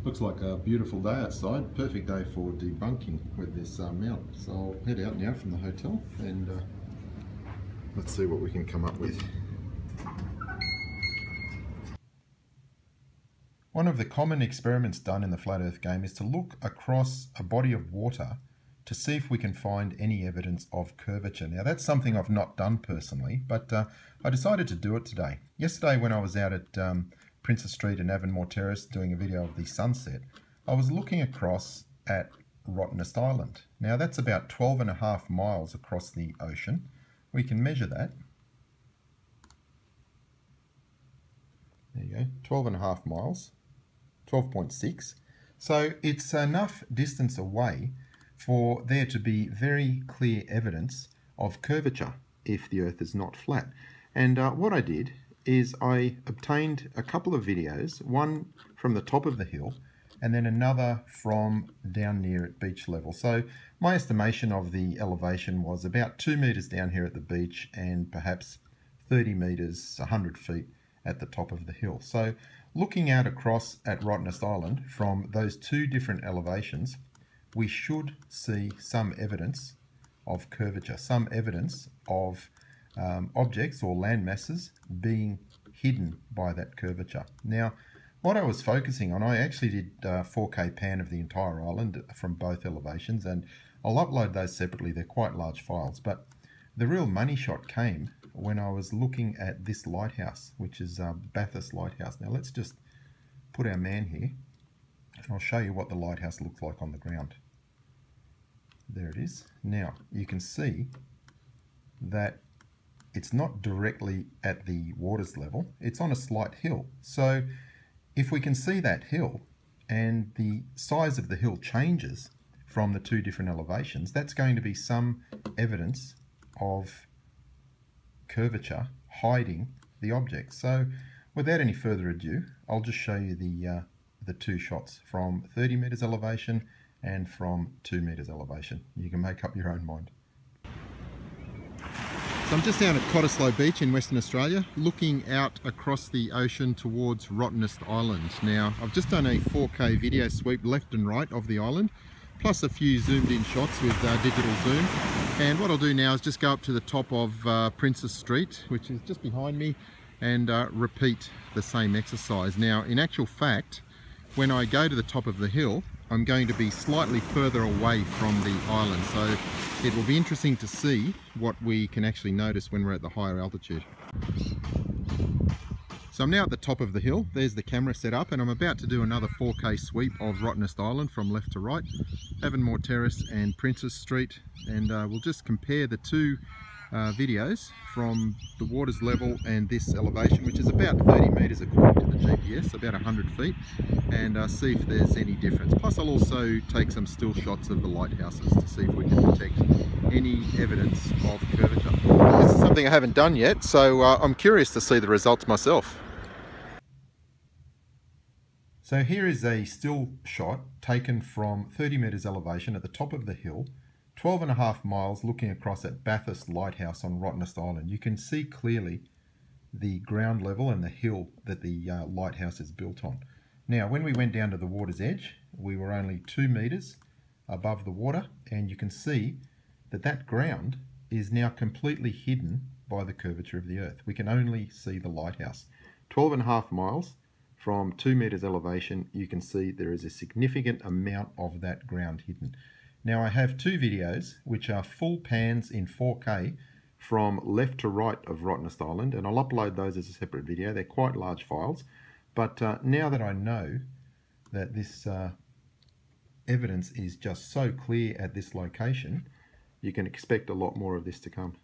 Looks like a beautiful day outside, perfect day for debunking with this mount. So I'll head out now from the hotel and let's see what we can come up with. One of the common experiments done in the Flat Earth game is to look across a body of water to see if we can find any evidence of curvature. Now that's something I've not done personally, but I decided to do it today. Yesterday when I was out at Princes Street and Avonmore Terrace doing a video of the sunset, I was looking across at Rottnest Island. Now that's about 12.5 miles across the ocean. We can measure that. There you go, 12.5 miles, 12.6. So it's enough distance away for there to be very clear evidence of curvature if the Earth is not flat. And what I did is I obtained a couple of videos, one from the top of the hill and then another from down near at beach level. So my estimation of the elevation was about 2 meters down here at the beach and perhaps 30 meters, 100 feet at the top of the hill. So looking out across at Rottnest Island from those two different elevations, we should see some evidence of curvature, some evidence of objects or land masses being hidden by that curvature. Now, what I was focusing on, I actually did a 4K pan of the entire island from both elevations, and I'll upload those separately. They're quite large files, but the real money shot came when I was looking at this lighthouse, which is Bathurst Lighthouse. Now let's just put our man here and I'll show you what the lighthouse looks like on the ground. There it is. Now you can see that it's not directly at the water's level, it's on a slight hill. So if we can see that hill and the size of the hill changes from the two different elevations, that's going to be some evidence of curvature hiding the object. So without any further ado, I'll just show you the two shots from 30 meters elevation and from 2 meters elevation. You can make up your own mind. So I'm just down at Cottesloe Beach in Western Australia, looking out across the ocean towards Rottnest Island. Now, I've just done a 4K video sweep left and right of the island, plus a few zoomed in shots with digital zoom. And what I'll do now is just go up to the top of Princes Street, which is just behind me, and repeat the same exercise. Now, in actual fact, when I go to the top of the hill, I'm going to be slightly further away from the island, so it will be interesting to see what we can actually notice when we're at the higher altitude. So I'm now at the top of the hill, there's the camera set up, and I'm about to do another 4K sweep of Rottnest Island from left to right, Avonmore Terrace and Princes Street, and we'll just compare the two videos from the water's level and this elevation, which is about 30 meters according to the GPS, about 100 feet, and see if there's any difference. Plus I'll also take some still shots of the lighthouses to see if we can detect any evidence of curvature. This is something I haven't done yet, so I'm curious to see the results myself. So here is a still shot taken from 30 meters elevation at the top of the hill, 12.5 miles looking across at Bathurst Lighthouse on Rottnest Island. You can see clearly the ground level and the hill that the lighthouse is built on. Now, when we went down to the water's edge, we were only 2 meters above the water, and you can see that that ground is now completely hidden by the curvature of the Earth. We can only see the lighthouse. 12.5 miles from 2 meters elevation, you can see there is a significant amount of that ground hidden. Now I have two videos which are full pans in 4K from left to right of Rottnest Island, and I'll upload those as a separate video. They're quite large files, but now that I know that this evidence is just so clear at this location, you can expect a lot more of this to come.